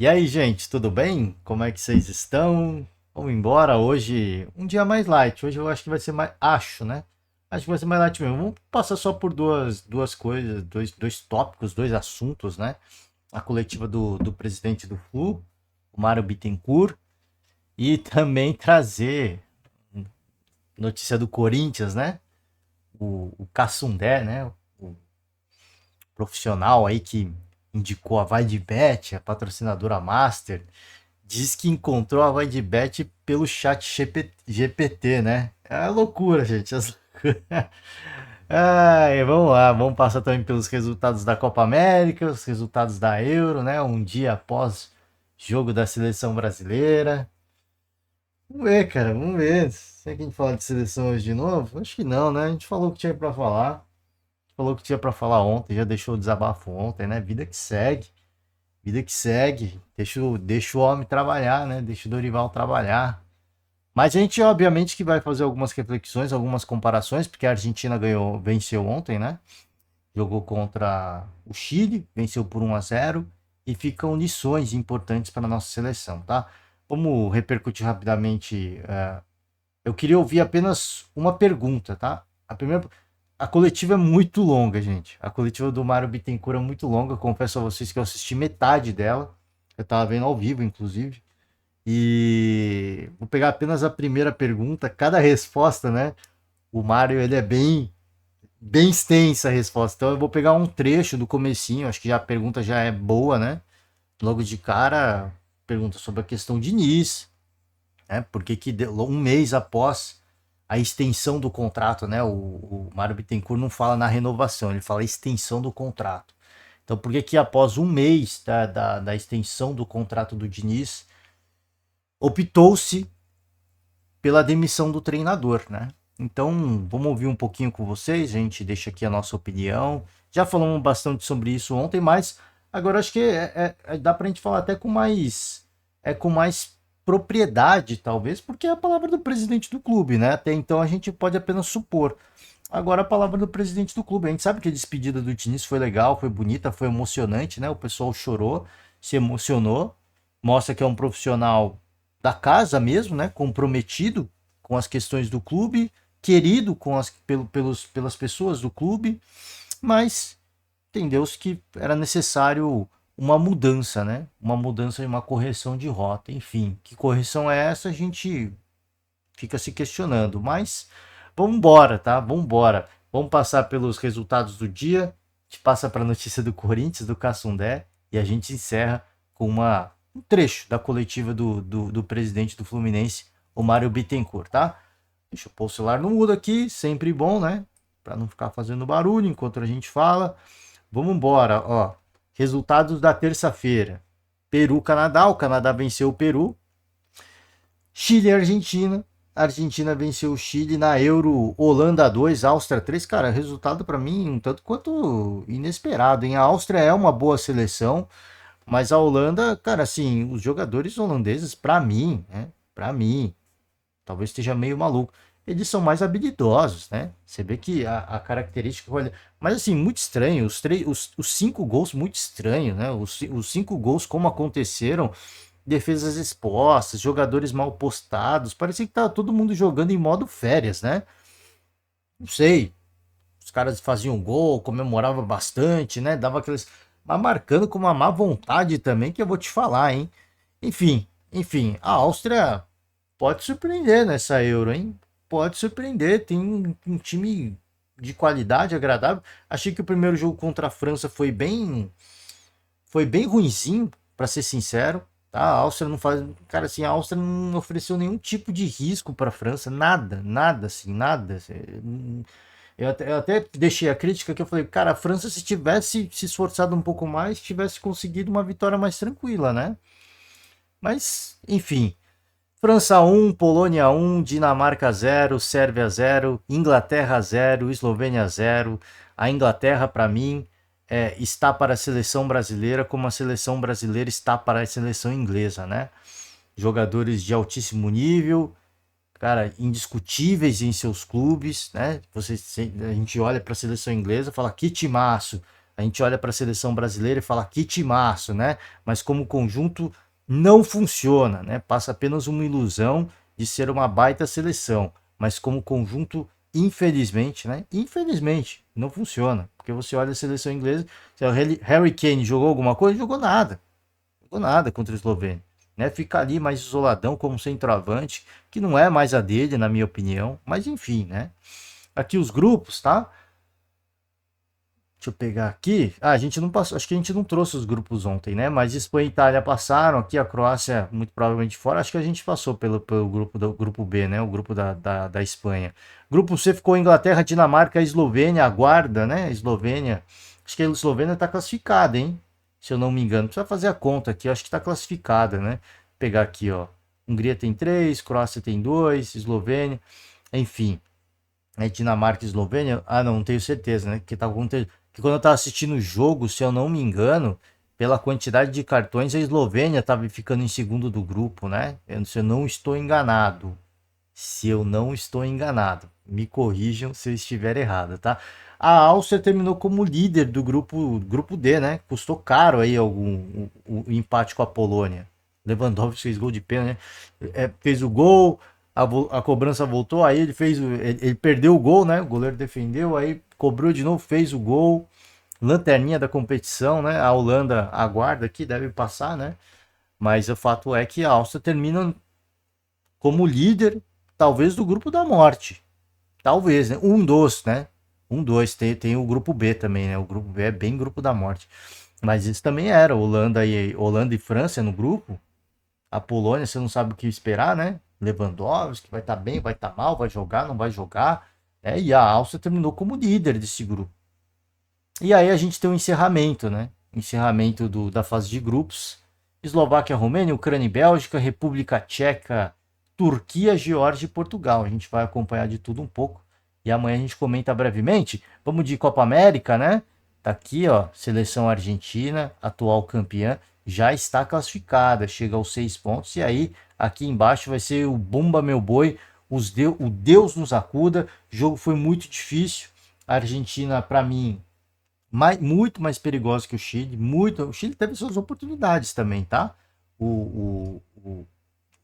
E aí, gente, tudo bem? Como é que vocês estão? Vamos embora hoje, um dia mais light. Hoje eu acho que vai ser mais, acho, né? Acho que vai ser mais light mesmo. Vamos passar só por duas coisas, dois tópicos, dois assuntos, né? A coletiva do presidente do Flu, o Mário Bittencourt, e também trazer notícia do Corinthians, né? O Cassundé, né? O profissional aí que indicou a Vai de Bet, a patrocinadora Master. Diz que encontrou a Vaidbet pelo chat GPT, né? É loucura, gente. Ai, vamos lá, vamos passar também pelos resultados da Copa América, os resultados da Euro, né? Um dia após jogo da seleção brasileira. Vamos ver, cara, vamos ver. Será que a gente fala de seleção hoje de novo? Acho que não, né? A gente falou o que tinha pra falar. Falou o que tinha pra falar ontem, já deixou o desabafo ontem, né? Vida que segue. Vida que segue. Deixa o homem trabalhar, né? Deixa o Dorival trabalhar. Mas a gente, obviamente, que vai fazer algumas reflexões, algumas comparações, porque a Argentina venceu ontem, né? Jogou contra o Chile, venceu por 1-0 e ficam lições importantes para a nossa seleção, tá? Vamos repercutir rapidamente. Eu queria ouvir apenas uma pergunta, tá? A coletiva é muito longa, gente. A coletiva do Mário Bittencourt é muito longa. Eu confesso a vocês que eu assisti metade dela. Eu estava vendo ao vivo, inclusive. E vou pegar apenas a primeira pergunta. Cada resposta, né? O Mário, ele é bem extensa a resposta. Então eu vou pegar um trecho do comecinho. Acho que já a pergunta já é boa, né? Logo de cara, pergunta sobre a questão de Nice, né? Por que que um mês após a extensão do contrato, né? O Mário Bittencourt não fala na renovação, ele fala extensão do contrato. Então, por que que após um mês da extensão do contrato do Diniz, optou-se pela demissão do treinador, né? Então, vamos ouvir um pouquinho com vocês, a gente deixa aqui a nossa opinião. Já falamos bastante sobre isso ontem, mas agora acho que dá pra gente falar até com mais propriedade, talvez, porque é a palavra do presidente do clube, né? Até então a gente pode apenas supor. Agora a palavra do presidente do clube. A gente sabe que a despedida do Diniz foi legal, foi bonita, foi emocionante, né? O pessoal chorou, se emocionou, mostra que é um profissional da casa mesmo, né? Comprometido com as questões do clube, querido pelas pessoas do clube, mas entendeu-se que era necessário uma mudança, né? Uma mudança e uma correção de rota. Enfim, que correção é essa? A gente fica se questionando, mas vamos embora, tá? Vamos embora. Vamos passar pelos resultados do dia. A gente passa para a notícia do Corinthians, do Cassundé, e a gente encerra com um trecho da coletiva do presidente do Fluminense, o Mário Bittencourt, tá? Deixa eu pôr o celular no mudo aqui, sempre bom, né? Para não ficar fazendo barulho enquanto a gente fala. Vamos embora, ó. Resultados da terça-feira. Peru, Canadá. O Canadá venceu o Peru. Chile e Argentina. A Argentina venceu o Chile na Euro, Holanda 2, Áustria 3. Cara, resultado para mim um tanto quanto inesperado, hein? A Áustria é uma boa seleção, mas a Holanda, cara, assim, os jogadores holandeses, para mim, né? Para mim, talvez esteja meio maluco. Eles são mais habilidosos, né? Você vê que a característica. Mas assim, muito estranho. Os cinco gols, muito estranho, né? Os cinco gols, como aconteceram, defesas expostas, jogadores mal postados. Parecia que tava todo mundo jogando em modo férias, né? Não sei. Os caras faziam gol, comemoravam bastante, né? Dava aqueles. Mas marcando com uma má vontade também, que eu vou te falar, hein? Enfim, a Áustria pode surpreender nessa Euro, hein? Pode surpreender. Tem um time de qualidade agradável. Achei que o primeiro jogo contra a França foi bem ruinzinho, para ser sincero. Tá? A Áustria não faz. Cara, assim, a Áustria não ofereceu nenhum tipo de risco para a França. Nada, nada, assim, nada. Eu até deixei a crítica que eu falei, cara, a França, se tivesse se esforçado um pouco mais, tivesse conseguido uma vitória mais tranquila, né? Mas, enfim. França 1, Polônia 1, Dinamarca 0, Sérvia 0, Inglaterra 0, Eslovênia 0. A Inglaterra, para mim, está para a seleção brasileira como a seleção brasileira está para a seleção inglesa, né? Jogadores de altíssimo nível, cara, indiscutíveis em seus clubes, né? A gente olha para a seleção inglesa e fala que timaço. A gente olha para a seleção brasileira e fala que timaço, né? Mas como conjunto não funciona, né? Passa apenas uma ilusão de ser uma baita seleção, mas como conjunto, infelizmente, né? Infelizmente, não funciona. Porque você olha a seleção inglesa, se o Harry Kane jogou alguma coisa, jogou nada. Jogou nada contra a Eslovênia. Né? Fica ali mais isoladão como centroavante, que não é mais a dele, na minha opinião. Mas enfim, né? Aqui os grupos, tá? Deixa eu pegar aqui. Ah, a gente não passou, acho que a gente não trouxe os grupos ontem, né? Mas Espanha e Itália passaram, aqui a Croácia muito provavelmente fora. Acho que a gente passou pelo grupo do grupo B, né? O grupo da Espanha. Grupo C ficou Inglaterra, Dinamarca, Eslovênia, aguarda, né? Eslovênia. Acho que a Eslovênia está classificada, hein? Se eu não me engano. Precisa fazer a conta aqui, acho que está classificada, né? Vou pegar aqui, ó. Hungria tem 3, Croácia tem 2, Eslovênia, enfim. Dinamarca e Eslovênia? Ah, não tenho certeza, né? Que quando eu tava assistindo o jogo, se eu não me engano, pela quantidade de cartões, a Eslovênia tava ficando em segundo do grupo, né? Se eu não estou enganado. Se eu não estou enganado. Me corrijam se eu estiver errado, tá? A Áustria terminou como líder do grupo D, né? Custou caro aí o empate com a Polônia. Lewandowski fez gol de pênalti, né? Fez o gol, a cobrança voltou, aí ele perdeu o gol, né? O goleiro defendeu, aí cobrou de novo, fez o gol. Lanterninha da competição, né? A Holanda aguarda aqui, deve passar, né? Mas o fato é que a Áustria termina como líder, talvez do grupo da morte. Talvez, né? Um dos, né? Um dos. Tem o grupo B também, né? O grupo B é bem grupo da morte. Mas isso também era Holanda e França no grupo. A Polônia, você não sabe o que esperar, né? Lewandowski vai estar bem, vai estar mal, vai jogar, não vai jogar. E a Áustria terminou como líder desse grupo. E aí a gente tem o encerramento, né? Encerramento da fase de grupos. Eslováquia, Romênia, Ucrânia e Bélgica, República Tcheca, Turquia, Geórgia e Portugal. A gente vai acompanhar de tudo um pouco. E amanhã a gente comenta brevemente. Vamos de Copa América, né? Tá aqui, ó. Seleção argentina, atual campeã, já está classificada. Chega aos 6 pontos. E aí, aqui embaixo vai ser o Bumba Meu Boi. O Deus nos acuda. O jogo foi muito difícil. A Argentina, para mim, muito mais perigosa que o Chile. Muito. O Chile teve suas oportunidades também, tá? O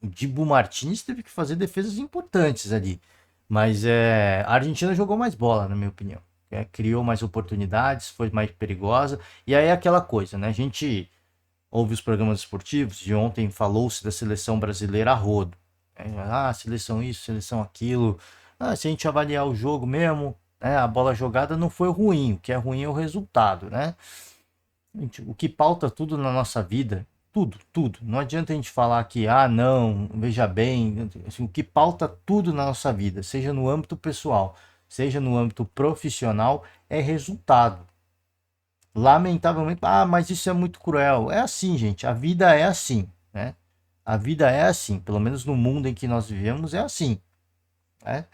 Dibu Martins teve que fazer defesas importantes ali. Mas a Argentina jogou mais bola, na minha opinião. Criou mais oportunidades, foi mais perigosa. E aí é aquela coisa, né? A gente ouve os programas esportivos, de ontem falou-se da seleção brasileira a rodo. Seleção isso, seleção aquilo. Se a gente avaliar o jogo mesmo, né, a bola jogada não foi ruim. O que é ruim é o resultado, né? Gente, o que pauta tudo na nossa vida, tudo, tudo. Não adianta a gente falar que, não, veja bem, assim, o que pauta tudo na nossa vida, seja no âmbito pessoal, seja no âmbito profissional, é resultado. Lamentavelmente, mas isso é muito cruel. É assim, gente, a vida é assim, né? A vida é assim, pelo menos no mundo em que nós vivemos é assim, né?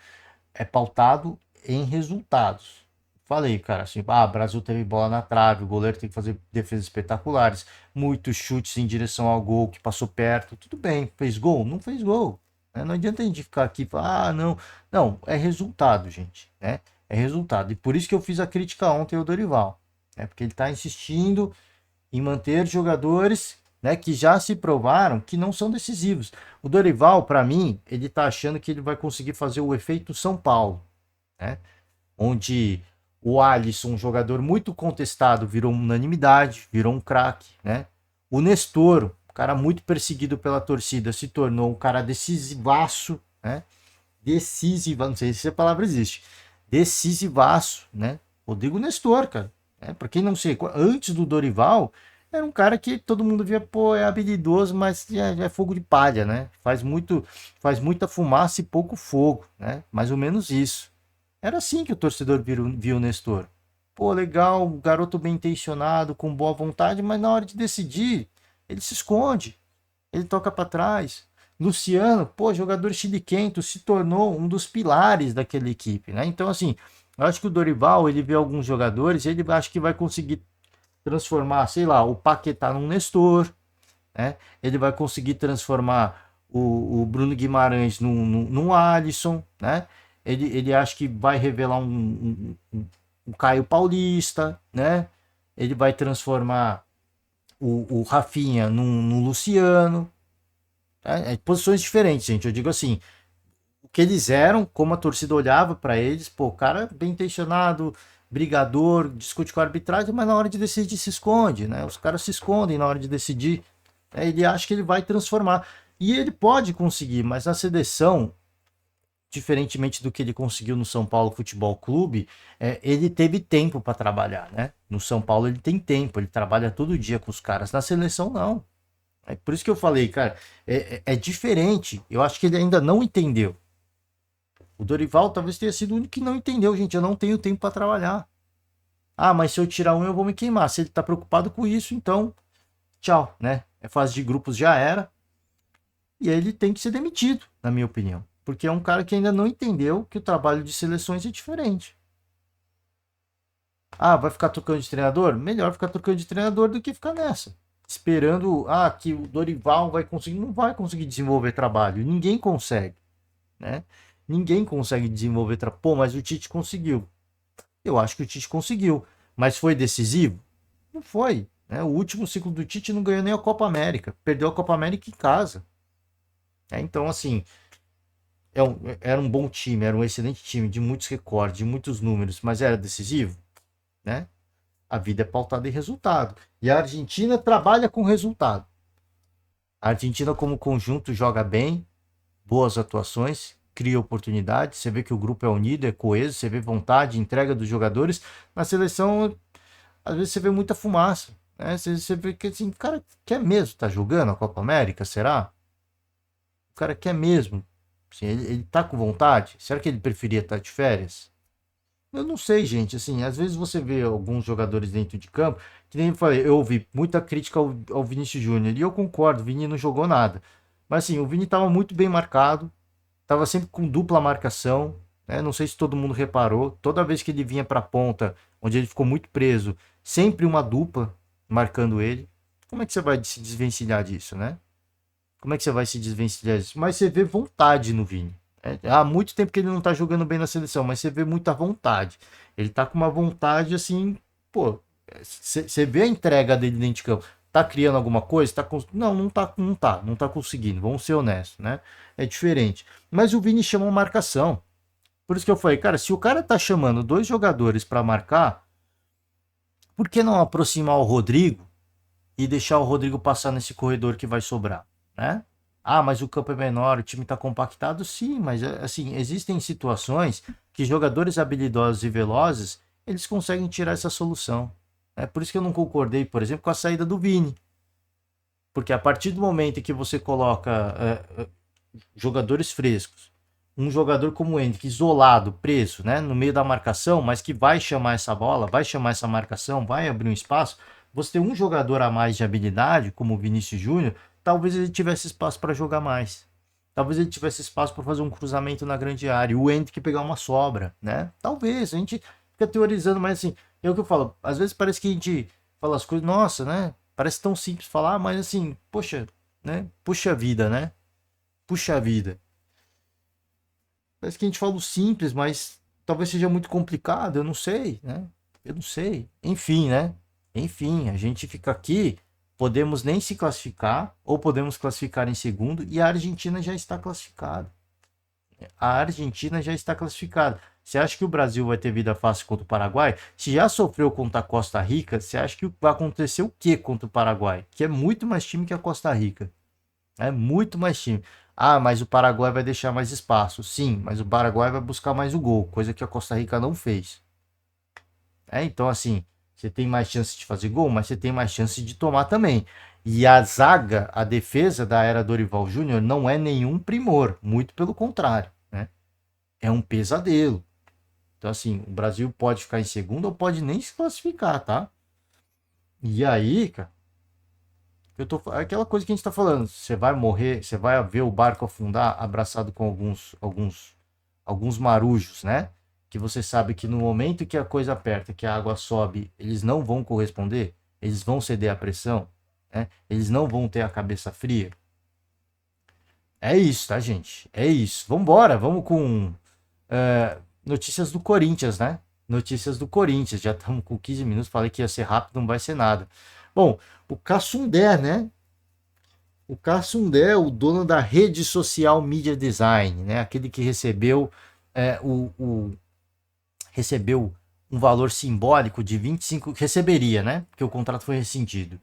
É pautado em resultados. Falei, cara, assim, Brasil teve bola na trave, o goleiro tem que fazer defesas espetaculares, muitos chutes em direção ao gol que passou perto, tudo bem, fez gol? Não fez gol. Né? Não adianta a gente ficar aqui e falar, não. Não, é resultado, gente, né? É resultado. E por isso que eu fiz a crítica ontem ao Dorival, né? Porque ele está insistindo em manter jogadores, né, que já se provaram que não são decisivos. O Dorival, para mim, ele está achando que ele vai conseguir fazer o efeito São Paulo, né? Onde o Alisson, um jogador muito contestado, virou unanimidade, virou um craque, né? O Nestor, um cara muito perseguido pela torcida, se tornou um cara decisivaço, né? Decisiva, não sei se a palavra existe. Decisivaço, né? Rodrigo Nestor, cara. Para quem não sei, antes do Dorival, era um cara que todo mundo via, pô, é habilidoso, mas é fogo de palha, né? Faz muita fumaça e pouco fogo, né? Mais ou menos isso. Era assim que o torcedor viu o Nestor. Pô, legal, garoto bem intencionado, com boa vontade, mas na hora de decidir, ele se esconde, ele toca para trás. Luciano, pô, jogador chiliquento, se tornou um dos pilares daquela equipe, né? Então, assim, eu acho que o Dorival, ele vê alguns jogadores, ele acha que vai conseguir transformar, sei lá, o Paquetá num Nestor, né? Ele vai conseguir transformar o Bruno Guimarães num Alisson, né? Ele acha que vai revelar um Caio Paulista, né? ele vai transformar o Rafinha no Luciano. Posições diferentes, gente. Eu digo assim, o que eles eram, como a torcida olhava para eles, pô, cara bem intencionado, brigador, discute com a arbitragem, mas na hora de decidir se esconde, né? Os caras se escondem na hora de decidir. Ele acha que ele vai transformar. E ele pode conseguir, mas na seleção, diferentemente do que ele conseguiu no São Paulo Futebol Clube, ele teve tempo para trabalhar, né? No São Paulo ele tem tempo, ele trabalha todo dia com os caras. Na seleção, não. É por isso que eu falei, cara, é diferente. Eu acho que ele ainda não entendeu. O Dorival talvez tenha sido o único que não entendeu, gente. Eu não tenho tempo para trabalhar. Ah, mas se eu tirar um, eu vou me queimar. Se ele tá preocupado com isso, então, tchau, né? É fase de grupos, já era. E ele tem que ser demitido, na minha opinião. Porque é um cara que ainda não entendeu que o trabalho de seleções é diferente. Ah, vai ficar trocando de treinador? Melhor ficar trocando de treinador do que ficar nessa. Esperando que o Dorival vai conseguir. Não vai conseguir desenvolver trabalho. Ninguém consegue, né? Ninguém consegue desenvolver trabalho. Pô, mas o Tite conseguiu. Eu acho que o Tite conseguiu. Mas foi decisivo? Não foi. Né? O último ciclo do Tite não ganhou nem a Copa América. Perdeu a Copa América em casa. Então, assim, era um bom time, era um excelente time, de muitos recordes, de muitos números, mas era decisivo, né? A vida é pautada em resultado. E a Argentina trabalha com resultado. A Argentina, como conjunto, joga bem, boas atuações, cria oportunidades. Você vê que o grupo é unido, é coeso, você vê vontade, entrega dos jogadores. Na seleção, às vezes você vê muita fumaça. Né? Você vê que assim, o cara quer mesmo estar jogando a Copa América, será? O cara quer mesmo. Assim, ele tá com vontade? Será que ele preferia estar de férias? Eu não sei, gente. Assim, às vezes você vê alguns jogadores dentro de campo, que nem eu falei, eu ouvi muita crítica ao Vinícius Júnior, e eu concordo, o Vini não jogou nada. Mas assim, o Vini estava muito bem marcado, estava sempre com dupla marcação, né? Não sei se todo mundo reparou, toda vez que ele vinha para a ponta, onde ele ficou muito preso, sempre uma dupla marcando ele. Como é que você vai se desvencilhar disso, né? Como é que você vai se desvencilhar disso? Mas você vê vontade no Vini. Há muito tempo que ele não tá jogando bem na seleção, mas você vê muita vontade. Ele tá com uma vontade assim, pô. Você vê a entrega dele dentro de campo. Tá criando alguma coisa? Não, não tá conseguindo. Vamos ser honestos, né? É diferente. Mas o Vini chama uma marcação. Por isso que eu falei, cara, se o cara tá chamando dois jogadores para marcar, por que não aproximar o Rodrigo e deixar o Rodrigo passar nesse corredor que vai sobrar, né? Ah, mas o campo é menor, o time está compactado, sim, mas assim, existem situações que jogadores habilidosos e velozes, eles conseguem tirar essa solução. É por isso que eu não concordei, por exemplo, com a saída do Vini. Porque a partir do momento em que você coloca jogadores frescos, um jogador como o Henrique, isolado, preso, né, no meio da marcação, mas que vai chamar essa bola, vai chamar essa marcação, vai abrir um espaço, você tem um jogador a mais de habilidade, como o Vinícius Júnior, talvez ele tivesse espaço para jogar mais. Talvez ele tivesse espaço para fazer um cruzamento na grande área. O Henrique pegar uma sobra, né? Talvez. A gente fica teorizando, mas assim, é o que eu falo. Às vezes parece que a gente fala as coisas, nossa, né? Parece tão simples falar, mas assim, poxa, né? Puxa vida, né? Puxa vida. Parece que a gente fala o simples, mas talvez seja muito complicado, eu não sei, né? Eu não sei. Enfim, né? Enfim, a gente fica aqui, podemos nem se classificar, ou podemos classificar em segundo, e a Argentina já está classificada. A Argentina já está classificada. Você acha que o Brasil vai ter vida fácil contra o Paraguai? Se já sofreu contra a Costa Rica, você acha que vai acontecer o que contra o Paraguai? Que é muito mais time que a Costa Rica. É muito mais time. Ah, mas o Paraguai vai deixar mais espaço. Sim, mas o Paraguai vai buscar mais o gol, coisa que a Costa Rica não fez. Então, assim, você tem mais chance de fazer gol, mas você tem mais chance de tomar também. E a zaga, a defesa da era Dorival Júnior não é nenhum primor, muito pelo contrário, né? É um pesadelo. Então, assim, o Brasil pode ficar em segundo ou pode nem se classificar, tá? E aí, cara, aquela coisa que a gente tá falando, você vai morrer, você vai ver o barco afundar abraçado com alguns marujos, né? Que você sabe que no momento que a coisa aperta, que a água sobe, eles não vão corresponder, eles vão ceder à pressão, né? Eles não vão ter a cabeça fria. É isso, tá, gente? É isso. Vambora, vamos com notícias do Corinthians, né? notícias do Corinthians. Já estamos com 15 minutos, falei que ia ser rápido, não vai ser nada. Bom, o Cassundé, né? O Cassundé, o dono da rede social Media Design, né? Aquele que recebeu recebeu um valor simbólico de 25, receberia, né? Porque o contrato foi rescindido.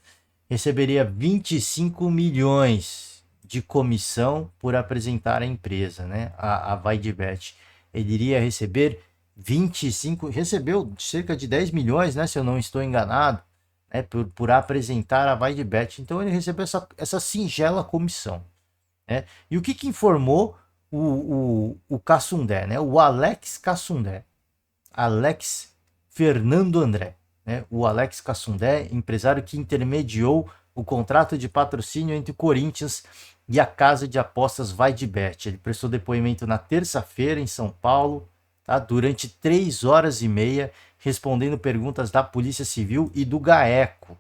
Receberia 25 milhões de comissão por apresentar a empresa, né? A VaiDebet. Ele iria receber 25, recebeu cerca de 10 milhões, né? Se eu não estou enganado, né? Por apresentar a VaiDebet. Então ele recebeu essa singela comissão, né? E o que informou o Cassundé, né? O Alex Cassundé. Alex Fernando André, né? O Alex Cassundé, empresário que intermediou o contrato de patrocínio entre o Corinthians e a casa de apostas VaiDebet. Ele prestou depoimento na terça-feira em São Paulo, tá? Durante 3 horas e meia, respondendo perguntas da Polícia Civil e do GAECO.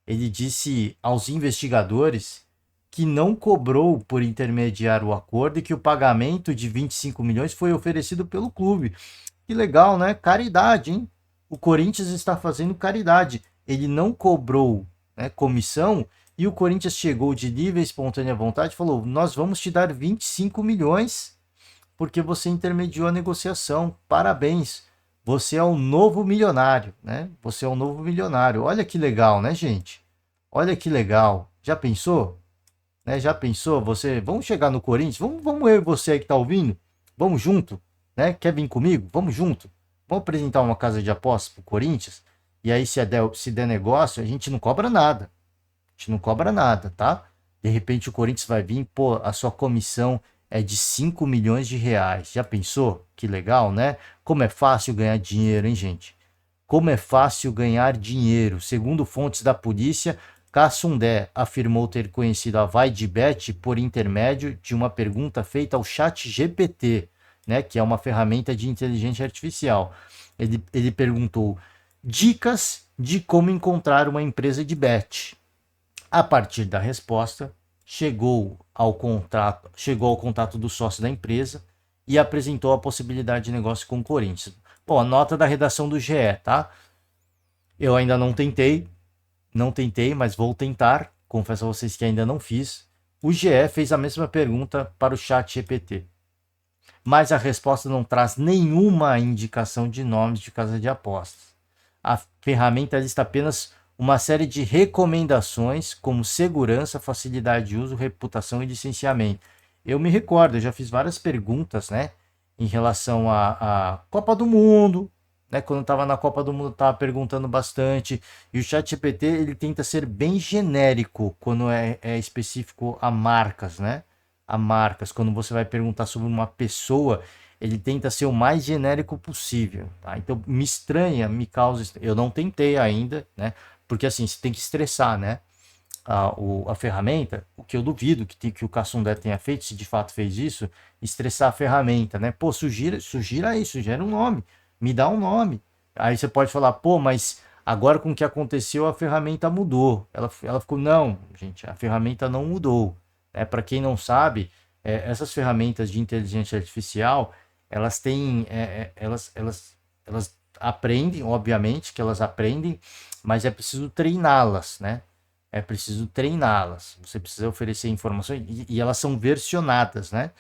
Ele disse aos investigadores que não cobrou por intermediar o acordo e que o pagamento de 25 milhões foi oferecido pelo clube. Que legal, né? Caridade, hein? O Corinthians está fazendo caridade. Ele não cobrou, né, comissão e o Corinthians chegou de livre e espontânea vontade e falou: nós vamos te dar 25 milhões porque você intermediou a negociação. Parabéns. Você é um novo milionário, né? Você é um novo milionário. Olha que legal, né, gente? Olha que legal. Já pensou? Né? Já pensou? Vamos chegar no Corinthians? Vamos eu e você aí que tá ouvindo? Vamos junto? Né? Quer vir comigo? Vamos junto. Vamos apresentar uma casa de apostas pro Corinthians? E aí, se der negócio, a gente não cobra nada. A gente não cobra nada, tá? De repente o Corinthians vai vir, pô, a sua comissão é de 5 milhões de reais. Já pensou? Que legal, né? Como é fácil ganhar dinheiro, hein, gente? Como é fácil ganhar dinheiro. Segundo fontes da polícia, Cassundé afirmou ter conhecido a VaiDebet por intermédio de uma pergunta feita ao ChatGPT, né, que é uma ferramenta de inteligência artificial. Ele perguntou dicas de como encontrar uma empresa de bet. A partir da resposta, chegou ao contato do sócio da empresa e apresentou a possibilidade de negócio com o Corinthians. Bom, a nota da redação do GE, tá? Eu ainda não tentei, mas vou tentar. Confesso a vocês que ainda não fiz. O GE fez a mesma pergunta para o ChatGPT, mas a resposta não traz nenhuma indicação de nomes de casa de apostas. A ferramenta lista apenas uma série de recomendações como segurança, facilidade de uso, reputação e licenciamento. Eu me recordo, eu já fiz várias perguntas, né, em relação à Copa do Mundo, né, quando eu estava na Copa do Mundo, eu estava perguntando bastante, e o ChatGPT ele tenta ser bem genérico quando é específico a marcas, né, a marcas. Quando você vai perguntar sobre uma pessoa, ele tenta ser o mais genérico possível, tá? Então me estranha, me causa, eu não tentei ainda, né, porque assim, você tem que estressar, né, a ferramenta, o que eu duvido que o Cassundé tenha feito, se de fato fez isso, estressar a ferramenta, né? Pô, sugira aí, sugere um nome, me dá um nome. Aí você pode falar, pô, mas agora com o que aconteceu a ferramenta mudou. Ela ficou, não, gente, a ferramenta não mudou. Para quem não sabe, essas ferramentas de inteligência artificial, elas têm, elas aprendem, obviamente que elas aprendem, mas é preciso treiná-las, né? É preciso treiná-las. Você precisa oferecer informações e elas são versionadas, né?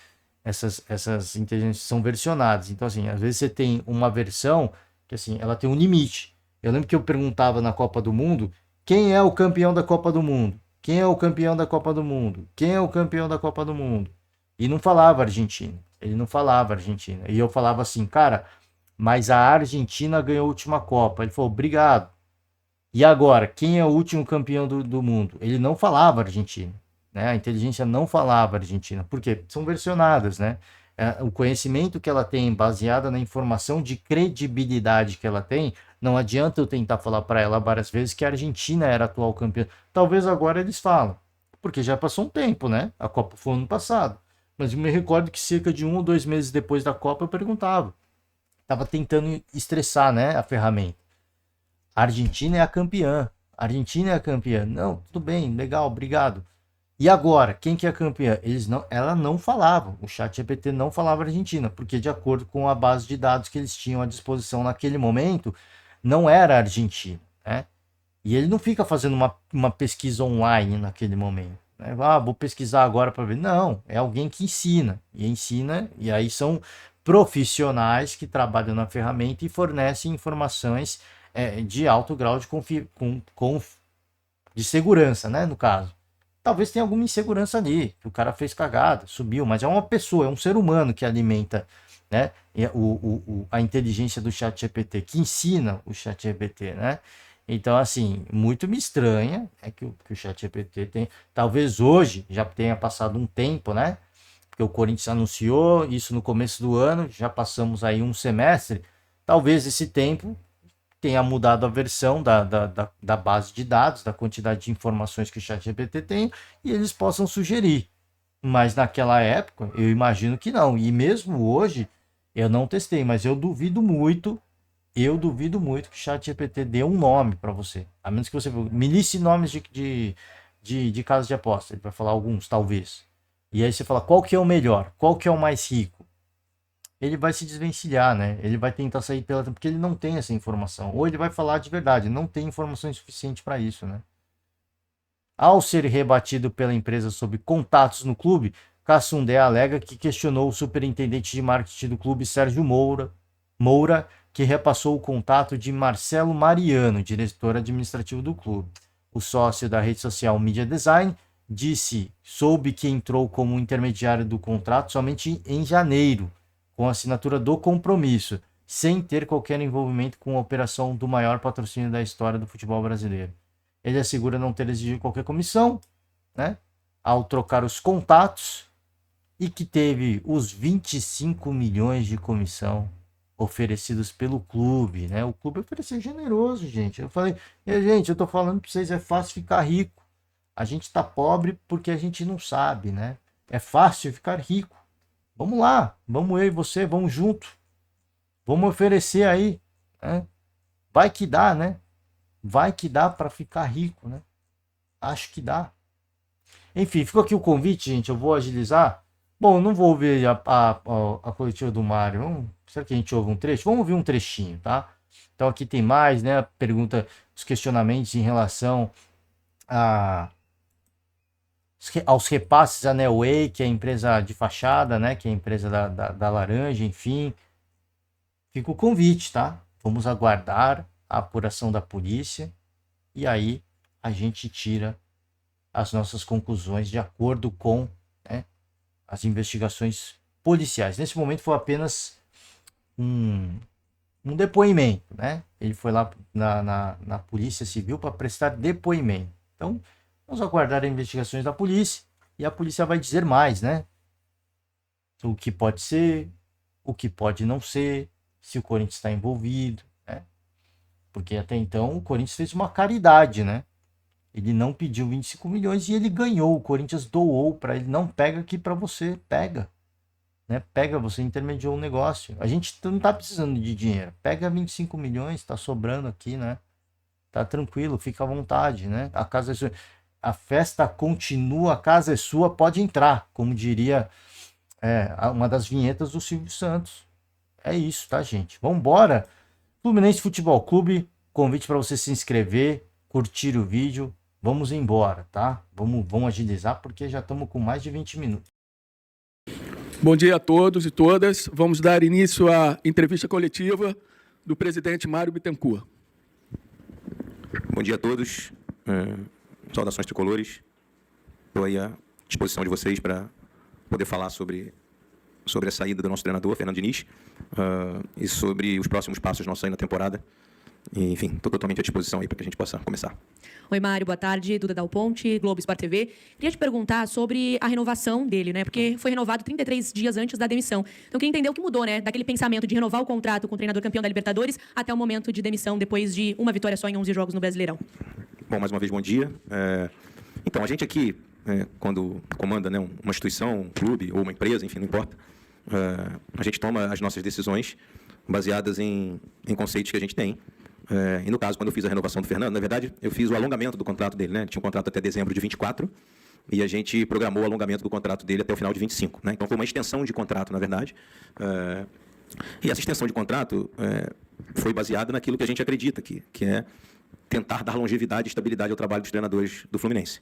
Essas inteligências são versionadas. Então, assim, às vezes você tem uma versão que, assim, ela tem um limite. Eu lembro que eu perguntava na Copa do Mundo, quem é o campeão da Copa do Mundo? Quem é o campeão da Copa do Mundo? Quem é o campeão da Copa do Mundo? E não falava Argentina. Ele não falava Argentina. E eu falava assim, cara, mas a Argentina ganhou a última Copa. Ele falou, obrigado. E agora, quem é o último campeão do mundo? Ele não falava Argentina, né? A inteligência não falava Argentina. Por quê? São versionadas, né? O conhecimento que ela tem, baseada na informação de credibilidade que ela tem, não adianta eu tentar falar para ela várias vezes que a Argentina era a atual campeã. Talvez agora eles falam, porque já passou um tempo, né? A Copa foi ano passado. Mas eu me recordo que cerca de 1 ou 2 meses depois da Copa eu perguntava. Estava tentando estressar, né, a ferramenta. A Argentina é a campeã. A Argentina é a campeã. Não, tudo bem, legal, obrigado. E agora, quem que é campeã? Ela não falava, o ChatGPT não falava Argentina, porque de acordo com a base de dados que eles tinham à disposição naquele momento, não era Argentina, né? E ele não fica fazendo uma pesquisa online naquele momento, né? Ah, vou pesquisar agora para ver. Não, é alguém que ensina, e aí são profissionais que trabalham na ferramenta e fornecem informações de alto grau de segurança, né? No caso. Talvez tenha alguma insegurança ali, que o cara fez cagada, subiu, mas é uma pessoa, é um ser humano que alimenta, né, a inteligência do ChatGPT, que ensina o ChatGPT, né? Então, assim, muito me estranha que o ChatGPT tem. Talvez hoje já tenha passado um tempo, né? Porque o Corinthians anunciou isso no começo do ano, já passamos aí um semestre. Talvez esse tempo tenha mudado a versão da base de dados, da quantidade de informações que o ChatGPT tem, e eles possam sugerir. Mas naquela época, eu imagino que não. E mesmo hoje, eu não testei, mas eu duvido muito que o ChatGPT dê um nome para você. A menos que você me liste nomes de casas de aposta. Ele vai falar alguns, talvez. E aí você fala, qual que é o melhor? Qual que é o mais rico? Ele vai se desvencilhar, né? Ele vai tentar sair pela... Porque ele não tem essa informação. Ou ele vai falar de verdade, não tem informação suficiente para isso, né? Ao ser rebatido pela empresa sobre contatos no clube, Cassundé alega que questionou o superintendente de marketing do clube, Sérgio Moura, que repassou o contato de Marcelo Mariano, diretor administrativo do clube. O sócio da rede social Media Design soube que entrou como intermediário do contrato somente em janeiro, com a assinatura do compromisso, sem ter qualquer envolvimento com a operação do maior patrocínio da história do futebol brasileiro. Ele assegura não ter exigido qualquer comissão, né, ao trocar os contatos, e que teve os 25 milhões de comissão oferecidos pelo clube, né? O clube ofereceu generoso, gente. Eu falei, gente, eu tô falando para vocês, é fácil ficar rico. A gente tá pobre porque a gente não sabe, né? É fácil ficar rico. Vamos lá, vamos eu e você, vamos junto. Vamos oferecer aí, né? Vai que dá, né? Vai que dá para ficar rico, né? Acho que dá. Enfim, ficou aqui o convite, gente. Eu vou agilizar. Bom, não vou ouvir a coletiva do Mário. Será que a gente ouve um trecho? Vamos ouvir um trechinho, tá? Então aqui tem mais, né? Pergunta, os questionamentos em relação a, aos repasses à Neoway, que é a empresa de fachada, né? Que é a empresa da laranja, enfim. Fica o convite, tá? Vamos aguardar a apuração da polícia e aí a gente tira as nossas conclusões de acordo com, né, as investigações policiais. Nesse momento foi apenas um depoimento, né? Ele foi lá na Polícia Civil para prestar depoimento. Então, vamos aguardar as investigações da polícia e a polícia vai dizer mais, né? O que pode ser, o que pode não ser, se o Corinthians está envolvido, né? Porque até então o Corinthians fez uma caridade, né? Ele não pediu 25 milhões e ele ganhou. O Corinthians doou para ele. Não, pega aqui para você. Pega. Né? Pega, você intermediou o negócio. A gente não tá precisando de dinheiro. Pega 25 milhões, tá sobrando aqui, né? Tá tranquilo, fica à vontade, né? A casa é sua. A festa continua, a casa é sua, pode entrar. Como diria uma das vinhetas do Silvio Santos. É isso, tá, gente? Vambora. Fluminense Futebol Clube, convite para você se inscrever, curtir o vídeo. Vamos embora, tá? Vamos agilizar porque já estamos com mais de 20 minutos. Bom dia a todos e todas. Vamos dar início à entrevista coletiva do presidente Mário Bittencourt. Bom dia a todos. Saudações tricolores. Estou aí à disposição de vocês para poder falar sobre a saída do nosso treinador, Fernando Diniz, e sobre os próximos passos nossos aí na temporada. E, enfim, estou totalmente à disposição aí para que a gente possa começar. Oi, Mário, boa tarde. Duda Dal Ponte, Globo Sport TV. Queria te perguntar sobre a renovação dele, né? Porque foi renovado 33 dias antes da demissão. Então, eu queria entender o que mudou, né? Daquele pensamento de renovar o contrato com o treinador campeão da Libertadores até o momento de demissão, depois de uma vitória só em 11 jogos no Brasileirão. Bom, mais uma vez, bom dia. Então, a gente aqui, quando comanda, né, uma instituição, um clube ou uma empresa, enfim, não importa, a gente toma as nossas decisões baseadas em conceitos que a gente tem. E no caso, quando eu fiz a renovação do Fernando, na verdade, eu fiz o alongamento do contrato dele, né? Ele tinha um contrato até dezembro de 24, e a gente programou o alongamento do contrato dele até o final de 25. Né? Então, foi uma extensão de contrato, na verdade. E essa extensão de contrato foi baseada naquilo que a gente acredita, que é tentar dar longevidade e estabilidade ao trabalho dos treinadores do Fluminense.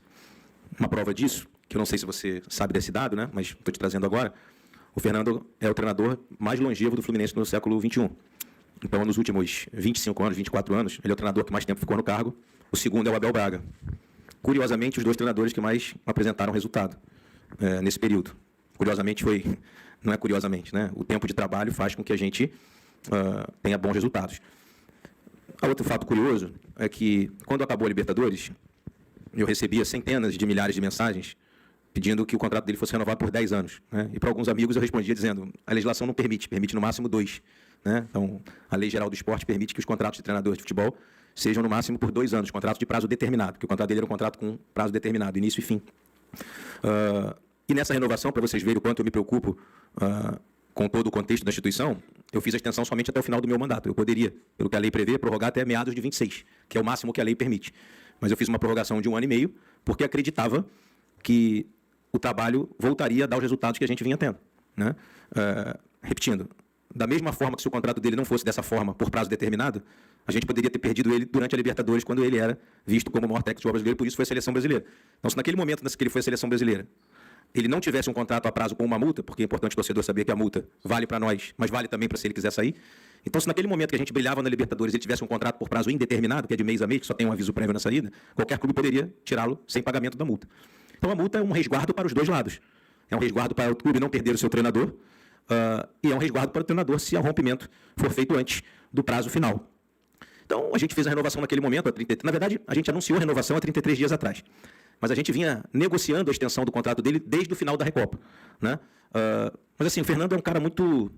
Uma prova disso, que eu não sei se você sabe desse dado, né? Mas estou te trazendo agora, o Fernando é o treinador mais longevo do Fluminense no século XXI. Então, nos últimos 25 anos, 24 anos, ele é o treinador que mais tempo ficou no cargo. O segundo é o Abel Braga. Curiosamente, os 2 treinadores que mais apresentaram resultado nesse período. Curiosamente não é curiosamente, né? O tempo de trabalho faz com que a gente tenha bons resultados. Outro fato curioso é que, quando acabou a Libertadores, eu recebia centenas de milhares de mensagens pedindo que o contrato dele fosse renovado por 10 anos. Né? E para alguns amigos eu respondia dizendo, a legislação não permite no máximo 2. Né? Então, a Lei Geral do Esporte permite que os contratos de treinadores de futebol sejam no máximo por 2 anos, contratos de prazo determinado, porque o contrato dele era um contrato com prazo determinado, início e fim. E nessa renovação, para vocês verem o quanto eu me preocupo com todo o contexto da instituição, eu fiz a extensão somente até o final do meu mandato. Eu poderia, pelo que a lei prevê, prorrogar até meados de 26, que é o máximo que a lei permite. Mas eu fiz uma prorrogação de 1 ano e meio, porque acreditava que o trabalho voltaria a dar os resultados que a gente vinha tendo. Né? Repetindo, da mesma forma que se o contrato dele não fosse dessa forma, por prazo determinado, a gente poderia ter perdido ele durante a Libertadores, quando ele era visto como o maior técnico brasileiro, por isso foi a seleção brasileira. Então, se naquele momento que ele foi a seleção brasileira, ele não tivesse um contrato a prazo com uma multa, porque é importante o torcedor saber que a multa vale para nós, mas vale também para se ele quiser sair. Então, se naquele momento que a gente brilhava na Libertadores ele tivesse um contrato por prazo indeterminado, que é de mês a mês, que só tem um aviso prévio na saída, qualquer clube poderia tirá-lo sem pagamento da multa. Então, a multa é um resguardo para os 2 lados. É um resguardo para o clube não perder o seu treinador e é um resguardo para o treinador se o rompimento for feito antes do prazo final. Então, a gente fez a renovação naquele momento, na verdade, a gente anunciou a renovação há 33 dias atrás. Mas a gente vinha negociando a extensão do contrato dele desde o final da Recopa. Né? Mas assim, o Fernando é um cara muito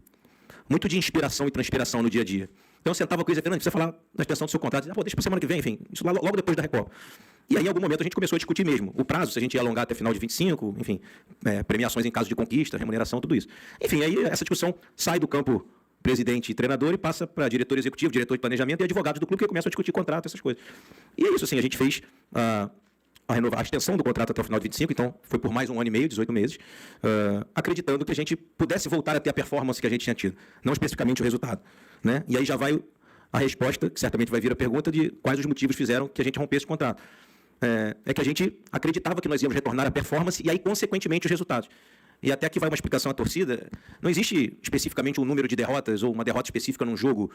de inspiração e transpiração no dia a dia. Então eu sentava com ele e dizia, Fernando, precisa falar da extensão do seu contrato. Deixa para semana que vem, enfim, isso logo depois da Recopa. E aí, em algum momento, a gente começou a discutir mesmo o prazo, se a gente ia alongar até final de 25, enfim, premiações em caso de conquista, remuneração, tudo isso. Enfim, aí essa discussão sai do campo presidente e treinador e passa para diretor executivo, diretor de planejamento e advogados do clube que começam a discutir contrato, essas coisas. E é isso, assim, a gente fez a extensão do contrato até o final de 25, então foi por mais 1 ano e meio, 18 meses, acreditando que a gente pudesse voltar a ter a performance que a gente tinha tido, não especificamente o resultado. Né? E aí já vai a resposta, que certamente vai vir a pergunta de quais os motivos fizeram que a gente rompesse o contrato. É que a gente acreditava que nós íamos retornar à performance e aí, consequentemente, os resultados. E até aqui vai uma explicação à torcida. Não existe especificamente um número de derrotas ou uma derrota específica num jogo.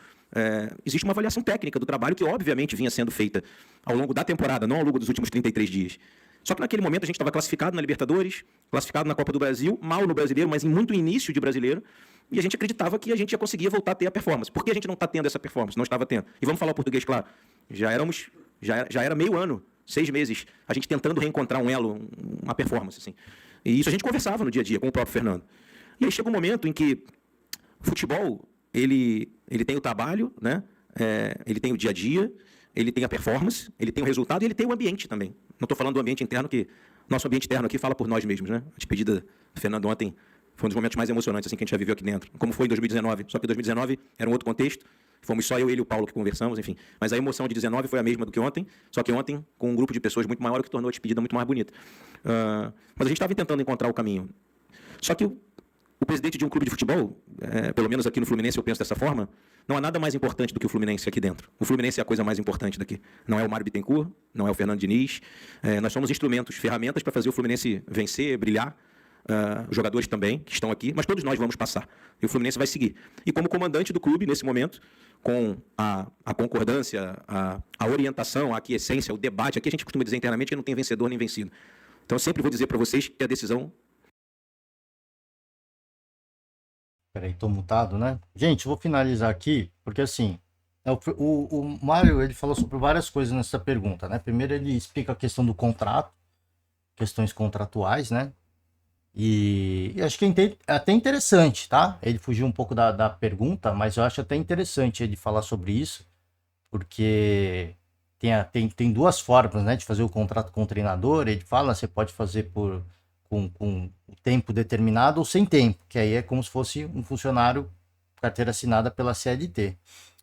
Existe uma avaliação técnica do trabalho que, obviamente, vinha sendo feita ao longo da temporada, não ao longo dos últimos 33 dias. Só que naquele momento a gente estava classificado na Libertadores, classificado na Copa do Brasil, mal no Brasileiro, mas em muito início de Brasileiro, e a gente acreditava que a gente ia conseguir voltar a ter a performance. Por que a gente não está tendo essa performance? Não estava tendo. E vamos falar o português, claro. Já era meio ano, 6 meses, a gente tentando reencontrar um elo, uma performance, assim. E isso a gente conversava no dia a dia com o próprio Fernando. E aí chega um momento em que o futebol, ele tem o trabalho, né? Ele tem o dia a dia, ele tem a performance, ele tem o resultado e ele tem o ambiente também. Não estou falando do ambiente interno, que nosso ambiente interno aqui fala por nós mesmos. Né? A despedida do Fernando ontem foi um dos momentos mais emocionantes assim, que a gente já viveu aqui dentro. Como foi em 2019. Só que em 2019 era um outro contexto. Fomos só eu, ele e o Paulo que conversamos, enfim. Mas a emoção de 19 foi a mesma do que ontem, só que ontem com um grupo de pessoas muito maior, o que tornou a despedida muito mais bonita. Mas a gente estava tentando encontrar o caminho. Só que o presidente de um clube de futebol, pelo menos aqui no Fluminense eu penso dessa forma, não há nada mais importante do que o Fluminense aqui dentro. O Fluminense é a coisa mais importante daqui. Não é o Mário Bittencourt, não é o Fernando Diniz. Nós somos instrumentos, ferramentas para fazer o Fluminense vencer, brilhar. Jogadores também, que estão aqui, mas todos nós vamos passar. E o Fluminense vai seguir. E como comandante do clube, nesse momento, com a concordância, a orientação, a aquiescência, o debate, aqui a gente costuma dizer internamente que não tem vencedor nem vencido. Então eu sempre vou dizer para vocês que a decisão... Peraí, tô mutado, né? Gente, eu vou finalizar aqui, porque assim, o Mário, ele falou sobre várias coisas nessa pergunta, né? Primeiro ele explica a questão do contrato, questões contratuais, né? E acho que é até interessante, tá? Ele fugiu um pouco da pergunta, mas eu acho até interessante ele falar sobre isso, porque tem 2 formas, né, de fazer o contrato com o treinador. Ele fala, você pode fazer com tempo determinado ou sem tempo, que aí é como se fosse um funcionário, carteira assinada pela CLT.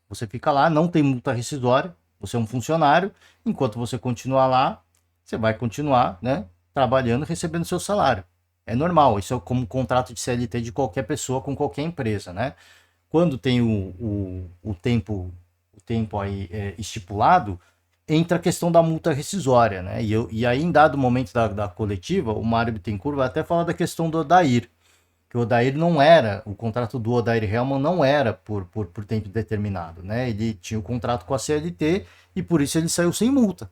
Você fica lá, não tem multa rescisória, você é um funcionário, enquanto você continuar lá, você vai continuar, né, trabalhando e recebendo seu salário. É normal, isso é como um contrato de CLT de qualquer pessoa com qualquer empresa, né? Quando tem o tempo aí estipulado, entra a questão da multa rescisória, né? E aí, em dado momento da coletiva, o Mário Bittencourt vai até falar da questão do Odair, que o Odair não era, o contrato do Odair Hellmann não era por tempo determinado, né? Ele tinha o contrato com a CLT e por isso ele saiu sem multa.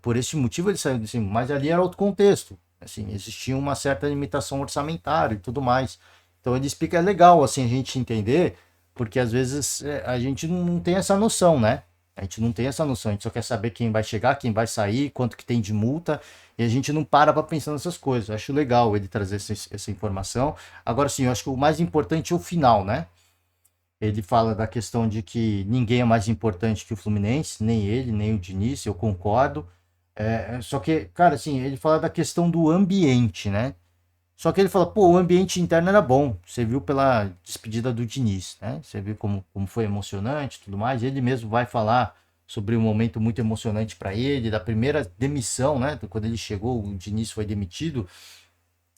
Por esse motivo ele saiu sem multa, mas ali era outro contexto, assim, existia uma certa limitação orçamentária e tudo mais. Então ele explica, é legal assim a gente entender, porque às vezes a gente não tem essa noção, né? A gente não tem essa noção, a gente só quer saber quem vai chegar, quem vai sair, quanto que tem de multa, e a gente não para pensar nessas coisas. Eu acho legal ele trazer essa informação. Agora sim, eu acho que o mais importante é o final, né? Ele fala da questão de que ninguém é mais importante que o Fluminense, nem ele, nem o Diniz, eu concordo. Só que, cara, assim, ele fala da questão do ambiente, né? Só que ele fala, pô, o ambiente interno era bom. Você viu pela despedida do Diniz, né? Você viu como foi emocionante e tudo mais. Ele mesmo vai falar sobre um momento muito emocionante para ele, da primeira demissão, né? Quando ele chegou, o Diniz foi demitido.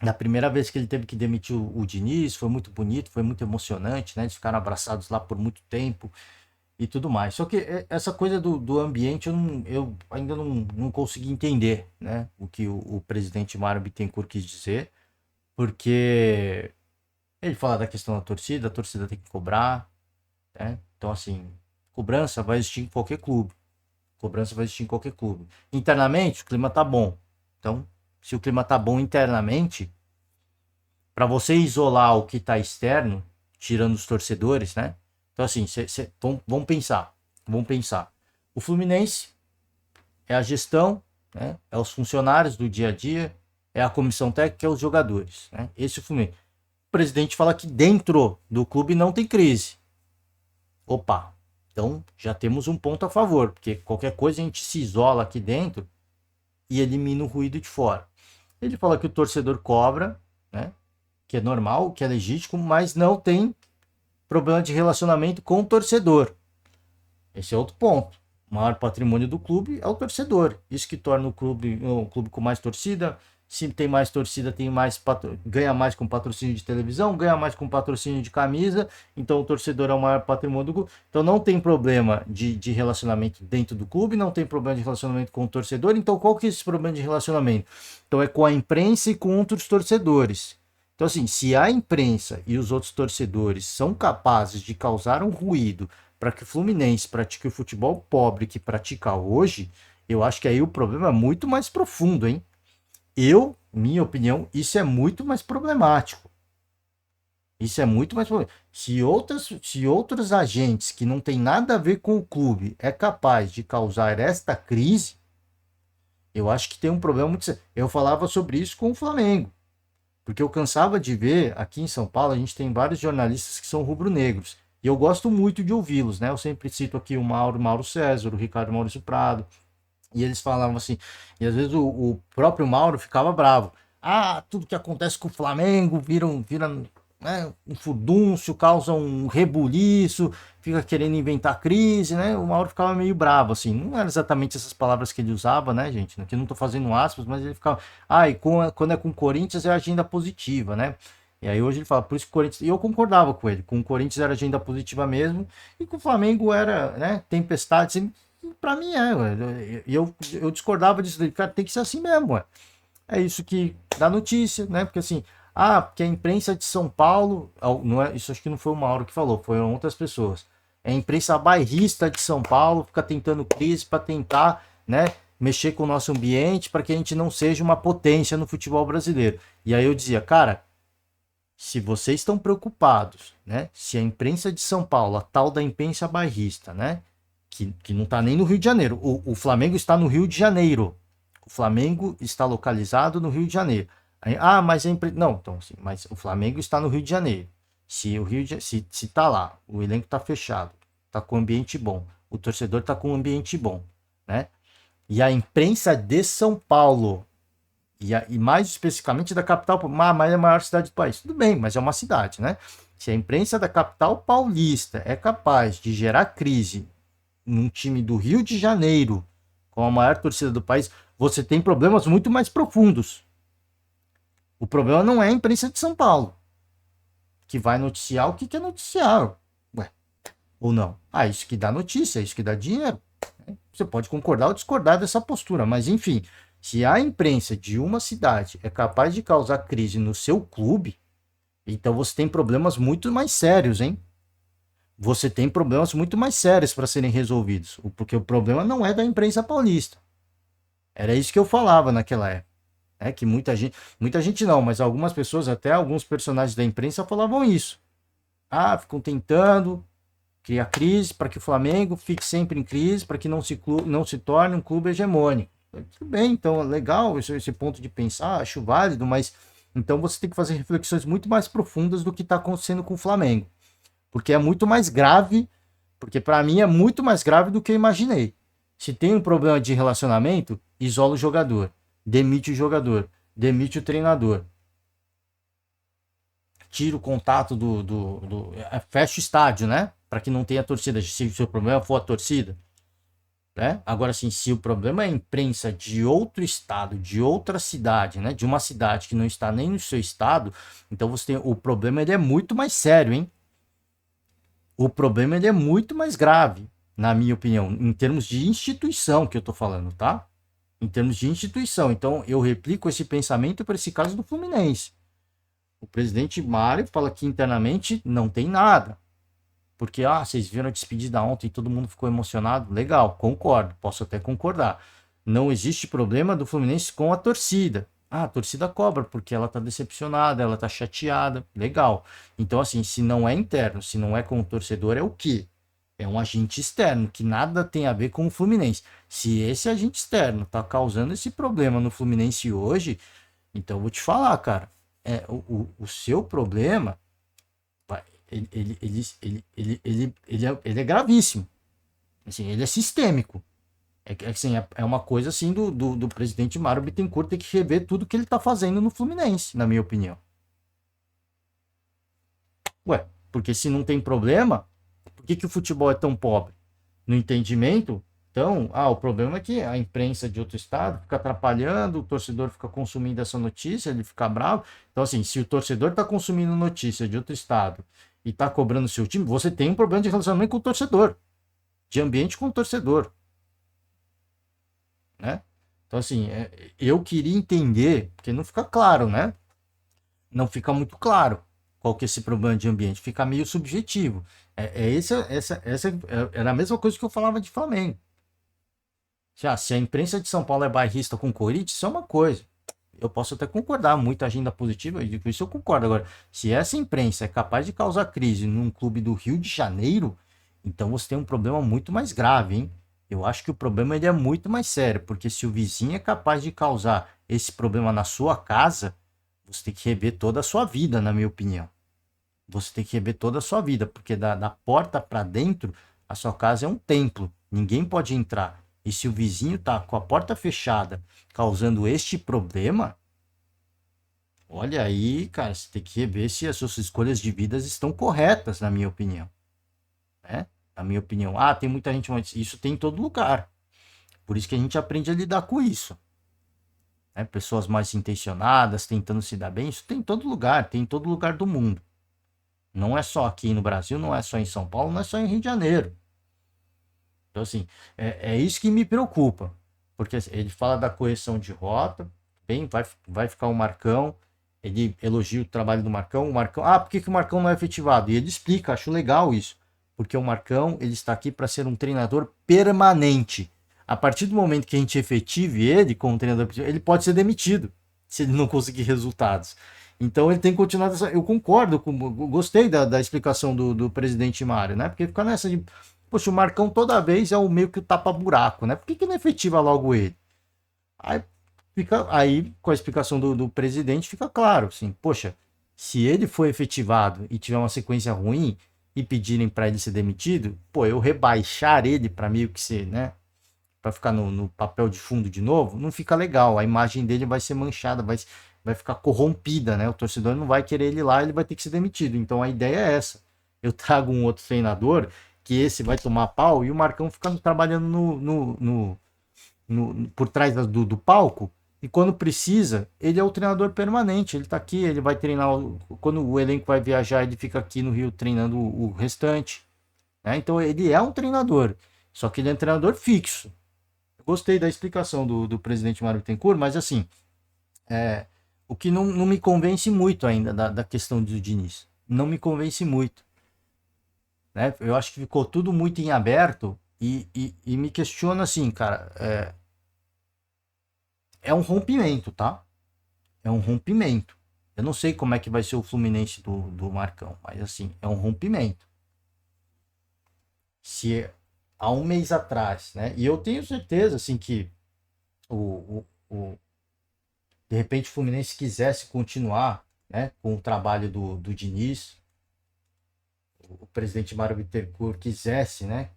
Na primeira vez que ele teve que demitir o Diniz, foi muito bonito, foi muito emocionante, né? Eles ficaram abraçados lá por muito tempo e tudo mais. Só que essa coisa do ambiente eu ainda não consegui entender, né? O que o presidente Mário Bittencourt quis dizer. Porque ele fala da questão da torcida, a torcida tem que cobrar, né? Então, assim, cobrança vai existir em qualquer clube. Cobrança vai existir em qualquer clube. Internamente, o clima tá bom. Então, se o clima tá bom internamente, para você isolar o que tá externo, tirando os torcedores, né? Então, assim, vamos pensar. Vamos pensar. O Fluminense é a gestão, né? É os funcionários do dia a dia, é a comissão técnica, é os jogadores, né? Esse é o Fluminense. O presidente fala que dentro do clube não tem crise. Opa, então já temos um ponto a favor, porque qualquer coisa a gente se isola aqui dentro e elimina o ruído de fora. Ele fala que o torcedor cobra, né? Que é normal, que é legítimo, mas não tem problema de relacionamento com o torcedor. Esse é outro ponto. O maior patrimônio do clube é o torcedor. Isso que torna o clube um clube com mais torcida. Se tem mais torcida, ganha mais com patrocínio de televisão, ganha mais com patrocínio de camisa. Então o torcedor é o maior patrimônio do clube. Então não tem problema de relacionamento dentro do clube, não tem problema de relacionamento com o torcedor. Então qual que é esse problema de relacionamento? Então é com a imprensa e com outros torcedores. Então assim, se a imprensa e os outros torcedores são capazes de causar um ruído para que o Fluminense pratique o futebol pobre que pratica hoje, eu acho que aí o problema é muito mais profundo, hein? Minha opinião, isso é muito mais problemático. Isso é muito mais problemático. Se outros agentes que não tem nada a ver com o clube é capaz de causar esta crise, eu acho que tem um problema muito sério. Eu falava sobre isso com o Flamengo, porque eu cansava de ver, aqui em São Paulo, a gente tem vários jornalistas que são rubro-negros, e eu gosto muito de ouvi-los, né? Eu sempre cito aqui o Mauro César, o Ricardo Maurício Prado, e eles falavam assim, e às vezes o próprio Mauro ficava bravo. Ah, tudo que acontece com o Flamengo vira né, um furdúncio, causa um rebuliço, fica querendo inventar crise, né? O Mauro ficava meio bravo, assim. Não eram exatamente essas palavras que ele usava, né, gente? Aqui não tô fazendo aspas, mas ele ficava... e quando é com o Corinthians é agenda positiva, né? E aí hoje ele fala, por isso que o Corinthians... E eu concordava com ele. Com o Corinthians era agenda positiva mesmo, e com o Flamengo era, né, tempestade, assim. Pra mim eu discordava disso, cara, tem que ser assim mesmo, ué. É isso que dá notícia, né? Porque assim, porque a imprensa de São Paulo, não é, isso acho que não foi o Mauro que falou, foram outras pessoas. É a imprensa bairrista de São Paulo, fica tentando crise para tentar, né, mexer com o nosso ambiente para que a gente não seja uma potência no futebol brasileiro. E aí eu dizia, cara, se vocês estão preocupados, né, se a imprensa de São Paulo, a tal da imprensa bairrista, né, que não está nem no Rio de Janeiro. O Flamengo está no Rio de Janeiro. O Flamengo está localizado no Rio de Janeiro. Aí, mas não, então assim, mas o Flamengo está no Rio de Janeiro. Se tá lá, o elenco tá fechado, tá com um ambiente bom, o torcedor tá com um ambiente bom, né? E a imprensa de São Paulo, e mais especificamente da capital, mas é a maior cidade do país. Tudo bem, mas é uma cidade, né? Se a imprensa da capital paulista é capaz de gerar crise num time do Rio de Janeiro, com a maior torcida do país, você tem problemas muito mais profundos. O problema não é a imprensa de São Paulo, que vai noticiar o que quer noticiar. Ué, ou não? Ah, isso que dá notícia, isso que dá dinheiro. Você pode concordar ou discordar dessa postura, mas enfim, se a imprensa de uma cidade é capaz de causar crise no seu clube, então você tem problemas muito mais sérios, hein? Você tem problemas muito mais sérios para serem resolvidos, porque o problema não é da imprensa paulista. Era isso que eu falava naquela época. É que muita gente não, mas algumas pessoas, até alguns personagens da imprensa falavam isso. Ah, ficam tentando criar crise para que o Flamengo fique sempre em crise, para que não se torne um clube hegemônico. Tudo bem, então, legal esse ponto de pensar, acho válido, mas então você tem que fazer reflexões muito mais profundas do que está acontecendo com o Flamengo. Porque é muito mais grave, porque para mim é muito mais grave do que eu imaginei. Se tem um problema de relacionamento, isola o jogador, demite o jogador, demite o treinador. Tira o contato fecha o estádio, né? Para que não tenha torcida, se o seu problema for a torcida. Né? Agora, sim, se o problema é a imprensa de outro estado, de outra cidade, né? De uma cidade que não está nem no seu estado, então o problema ele é muito mais sério, hein? O problema ele é muito mais grave, na minha opinião, em termos de instituição que eu tô falando, tá? Em termos de instituição. Então, eu replico esse pensamento para esse caso do Fluminense. O presidente Mário fala que internamente não tem nada. Porque, vocês viram a despedida ontem e todo mundo ficou emocionado. Legal, concordo, posso até concordar. Não existe problema do Fluminense com a torcida. A torcida cobra porque ela tá decepcionada, ela tá chateada. Legal. Então, assim, se não é interno, se não é com o torcedor, é o quê? É um agente externo, que nada tem a ver com o Fluminense. Se esse agente externo tá causando esse problema no Fluminense hoje, então eu vou te falar, cara, o seu problema, ele é gravíssimo. Assim, ele é sistêmico. É uma coisa assim do presidente Mário Bittencourt ter que rever tudo que ele tá fazendo no Fluminense, na minha opinião. Ué, porque se não tem problema, por que o futebol é tão pobre? No entendimento, então, o problema é que a imprensa de outro estado fica atrapalhando, o torcedor fica consumindo essa notícia, ele fica bravo. Então, assim, se o torcedor tá consumindo notícia de outro estado e tá cobrando o seu time, você tem um problema de relacionamento com o torcedor, de ambiente com o torcedor. Né? Então, assim, eu queria entender, porque não fica claro, né? Não fica muito claro qual que é esse problema de ambiente, fica meio subjetivo. Era a mesma coisa que eu falava de Flamengo. Se a imprensa de São Paulo é bairrista com Corinthians, isso é uma coisa. Eu posso até concordar, muita agenda positiva, e com isso eu concordo. Agora, se essa imprensa é capaz de causar crise num clube do Rio de Janeiro, então você tem um problema muito mais grave, hein? Eu acho que o problema ele é muito mais sério, porque se o vizinho é capaz de causar esse problema na sua casa, você tem que rever toda a sua vida, na minha opinião. Você tem que rever toda a sua vida, porque da porta para dentro, a sua casa é um templo, ninguém pode entrar. E se o vizinho tá com a porta fechada, causando este problema, olha aí, cara, você tem que rever se as suas escolhas de vidas estão corretas, na minha opinião. Né? Na minha opinião, tem muita gente, mas isso tem em todo lugar. Por isso que a gente aprende a lidar com isso. Né? Pessoas mais intencionadas, tentando se dar bem, isso tem em todo lugar, tem em todo lugar do mundo. Não é só aqui no Brasil, não é só em São Paulo, não é só em Rio de Janeiro. Então, assim, é isso que me preocupa. Porque ele fala da correção de rota, bem, vai ficar o Marcão, ele elogia o trabalho do Marcão, por que o Marcão não é efetivado? E ele explica, acho legal isso. Porque o Marcão, ele está aqui para ser um treinador permanente. A partir do momento que a gente efetive ele como treinador, ele pode ser demitido, se ele não conseguir resultados. Então ele tem que continuar. Eu concordo, gostei da explicação do presidente Mário, né? Porque fica nessa de, poxa, o Marcão toda vez é o meio que o tapa-buraco, né? Por que não efetiva logo ele? Aí com a explicação do presidente, fica claro, assim, poxa, se ele for efetivado e tiver uma sequência ruim e pedirem para ele ser demitido, eu rebaixar ele para meio que ser, né? Para ficar no papel de fundo de novo, não fica legal. A imagem dele vai ser manchada, vai ficar corrompida, né? O torcedor não vai querer ele lá, ele vai ter que ser demitido. Então a ideia é essa. Eu trago um outro treinador que esse vai tomar pau e o Marcão fica trabalhando por trás do palco, e quando precisa, ele é o treinador permanente, ele tá aqui, ele vai treinar, quando o elenco vai viajar, ele fica aqui no Rio treinando o restante, né? Então ele é um treinador, só que ele é um treinador fixo. Eu gostei da explicação do presidente Mário Bittencourt, mas assim, o que não me convence muito ainda da questão do Diniz, não me convence muito, né? Eu acho que ficou tudo muito em aberto e me questiono assim, cara, é um rompimento, tá? É um rompimento. Eu não sei como é que vai ser o Fluminense do Marcão, mas assim, é um rompimento. Se há um mês atrás, né? E eu tenho certeza, assim, que de repente o Fluminense quisesse continuar, né, com o trabalho do Diniz, o presidente Mário Bittencourt quisesse, né?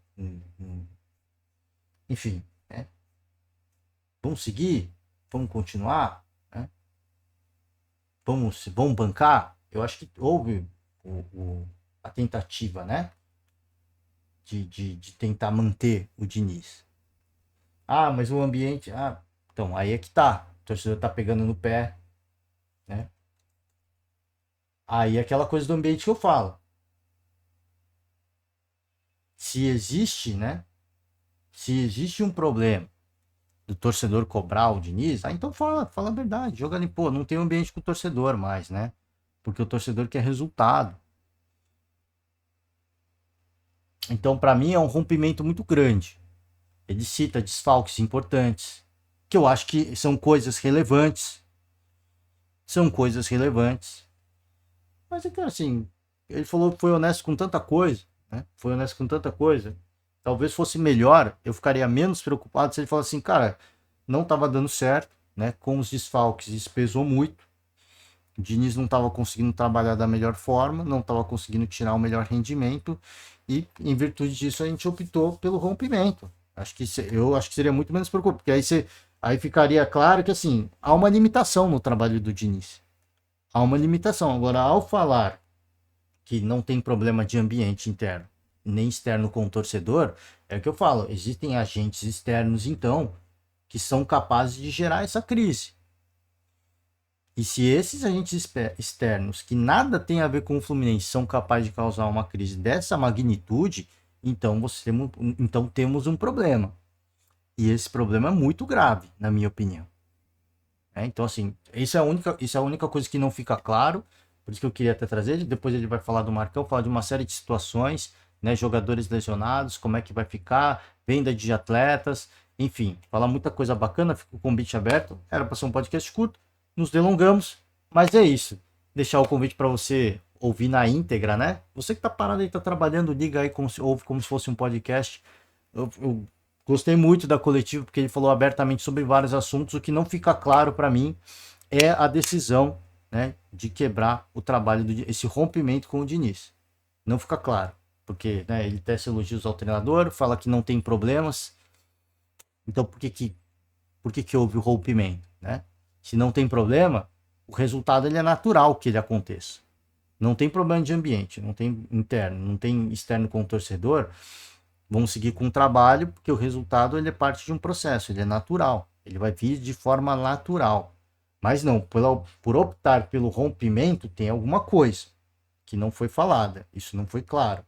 Enfim, né? Vamos seguir? Vamos continuar? Né? Vamos bancar? Eu acho que houve a tentativa, né? De tentar manter o Diniz. Ah, mas o ambiente... então, aí é que tá. O torcedor tá pegando no pé, né? Aí é aquela coisa do ambiente que eu falo. Se existe, né? Se existe um problema do torcedor cobrar o Diniz, então fala a verdade, joga ali, pô, não tem um ambiente com o torcedor mais, né? Porque o torcedor quer resultado. Então, para mim, é um rompimento muito grande. Ele cita desfalques importantes, que eu acho que são coisas relevantes. São coisas relevantes. Mas é que assim, ele falou que foi honesto com tanta coisa, né? Foi honesto com tanta coisa. Talvez fosse melhor, eu ficaria menos preocupado se ele falasse assim, cara, não estava dando certo, né? Com os desfalques, isso pesou muito. O Diniz não estava conseguindo trabalhar da melhor forma, não estava conseguindo tirar o melhor rendimento e, em virtude disso, a gente optou pelo rompimento. Eu acho que seria muito menos preocupante, porque aí ficaria claro que assim, há uma limitação no trabalho do Diniz. Há uma limitação. Agora, ao falar que não tem problema de ambiente interno nem externo com o torcedor, é o que eu falo, existem agentes externos, então, que são capazes de gerar essa crise. E se esses agentes externos, que nada tem a ver com o Fluminense, são capazes de causar uma crise dessa magnitude, então temos um problema. E esse problema é muito grave, na minha opinião. Então, assim, isso é a única coisa que não fica claro, por isso que eu queria até trazer. Depois ele vai falar do Marcão, falar de uma série de situações, né, jogadores lesionados, como é que vai ficar, venda de atletas, enfim, falar muita coisa bacana, fica o convite aberto. Era para ser um podcast curto, nos delongamos, mas é isso. Deixar o convite para você ouvir na íntegra, né? Você que tá parado aí, tá trabalhando, liga aí, ouve como se fosse um podcast. Eu gostei muito da coletiva, porque ele falou abertamente sobre vários assuntos. O que não fica claro para mim é a decisão, né, de quebrar o trabalho, esse rompimento com o Diniz. Não fica claro. Porque, né, ele tece elogios ao treinador, fala que não tem problemas. Então, por que houve o rompimento, né? Se não tem problema, o resultado ele é natural que ele aconteça. Não tem problema de ambiente, não tem interno, não tem externo com o torcedor. Vamos seguir com o trabalho, porque o resultado ele é parte de um processo, ele é natural. Ele vai vir de forma natural. Mas não, por optar pelo rompimento, tem alguma coisa que não foi falada. Isso não foi claro.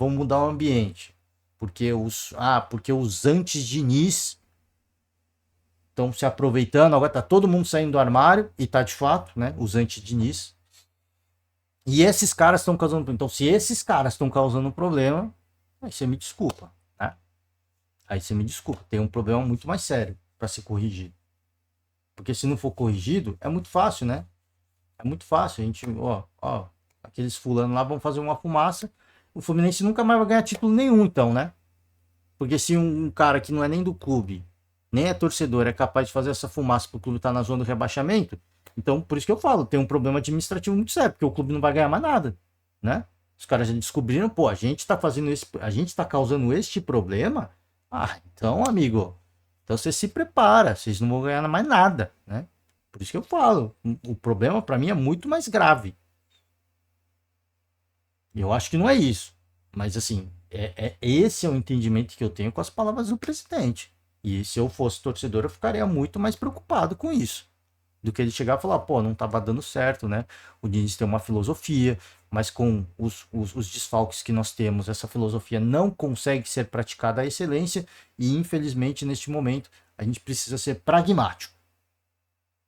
Vamos mudar o ambiente. Porque os anti-Diniz estão se aproveitando. Agora tá todo mundo saindo do armário, e tá de fato, né? Os anti-Diniz. E esses caras estão causando... Então, se esses caras estão causando um problema, aí você me desculpa, né? Aí você me desculpa. Tem um problema muito mais sério para ser corrigido. Porque se não for corrigido, é muito fácil, né? É muito fácil. A gente, aqueles fulanos lá vão fazer uma fumaça. O Fluminense nunca mais vai ganhar título nenhum, então, né? Porque se um cara que não é nem do clube, nem é torcedor, é capaz de fazer essa fumaça pro clube estar na zona do rebaixamento, então, por isso que eu falo, tem um problema administrativo muito sério, porque o clube não vai ganhar mais nada, né? Os caras já descobriram, a gente tá a gente tá causando este problema, então, amigo, então você se prepara, vocês não vão ganhar mais nada, né? Por isso que eu falo, o problema para mim é muito mais grave. Eu acho que não é isso, mas assim, Esse é o entendimento que eu tenho com as palavras do presidente. E se eu fosse torcedor, eu ficaria muito mais preocupado com isso. Do que ele chegar e falar, pô, não estava dando certo, né? O Diniz tem uma filosofia, mas com os desfalques que nós temos, essa filosofia não consegue ser praticada à excelência e, infelizmente, neste momento, a gente precisa ser pragmático.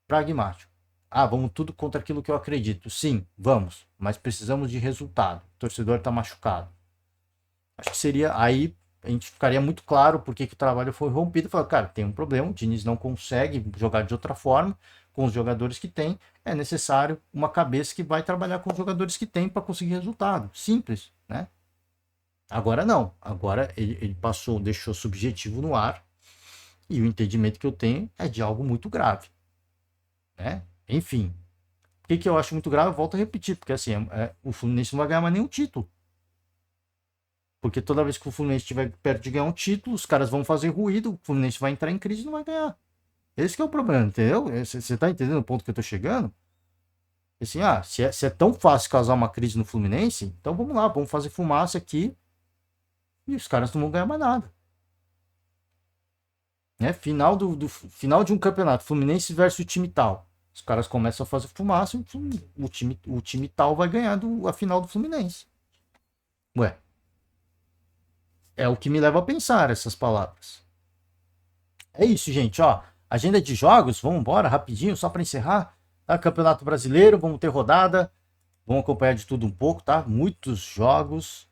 Pragmático. Ah, vamos tudo contra aquilo que eu acredito. Sim, vamos, mas precisamos de resultado. O torcedor está machucado. Acho que seria aí, a gente ficaria muito claro por que o trabalho foi rompido. Falar, cara, tem um problema, o Diniz não consegue jogar de outra forma com os jogadores que tem, é necessário uma cabeça que vai trabalhar com os jogadores que tem para conseguir resultado. Simples, né? Agora não. Agora ele passou, deixou subjetivo no ar e o entendimento que eu tenho é de algo muito grave, né? Enfim, o que eu acho muito grave, eu volto a repetir, porque assim, o Fluminense não vai ganhar mais nenhum título. Porque toda vez que o Fluminense estiver perto de ganhar um título, os caras vão fazer ruído, o Fluminense vai entrar em crise e não vai ganhar. Esse que é o problema, entendeu? Você tá entendendo o ponto que eu tô chegando? Assim, se é tão fácil causar uma crise no Fluminense, então vamos lá, vamos fazer fumaça aqui e os caras não vão ganhar mais nada. Né? Final de um campeonato, Fluminense versus o time tal. Os caras começam a fazer fumaça e o time tal vai ganhar a final do Fluminense. Ué. É o que me leva a pensar essas palavras. É isso, gente, ó. Agenda de jogos, vamos embora rapidinho, só para encerrar. Tá? Campeonato Brasileiro, vamos ter rodada. Vamos acompanhar de tudo um pouco, tá? Muitos jogos,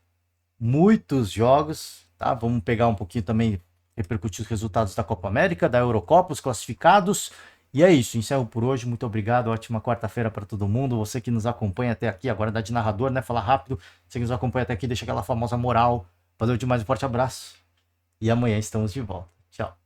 tá? Vamos pegar um pouquinho também, repercutir os resultados da Copa América, da Eurocopa, os classificados. E é isso, encerro por hoje. Muito obrigado, ótima quarta-feira para todo mundo. Você que nos acompanha até aqui, agora dá de narrador, né? Falar rápido. Você que nos acompanha até aqui, deixa aquela famosa moral. Valeu demais, um forte abraço. E amanhã estamos de volta. Tchau.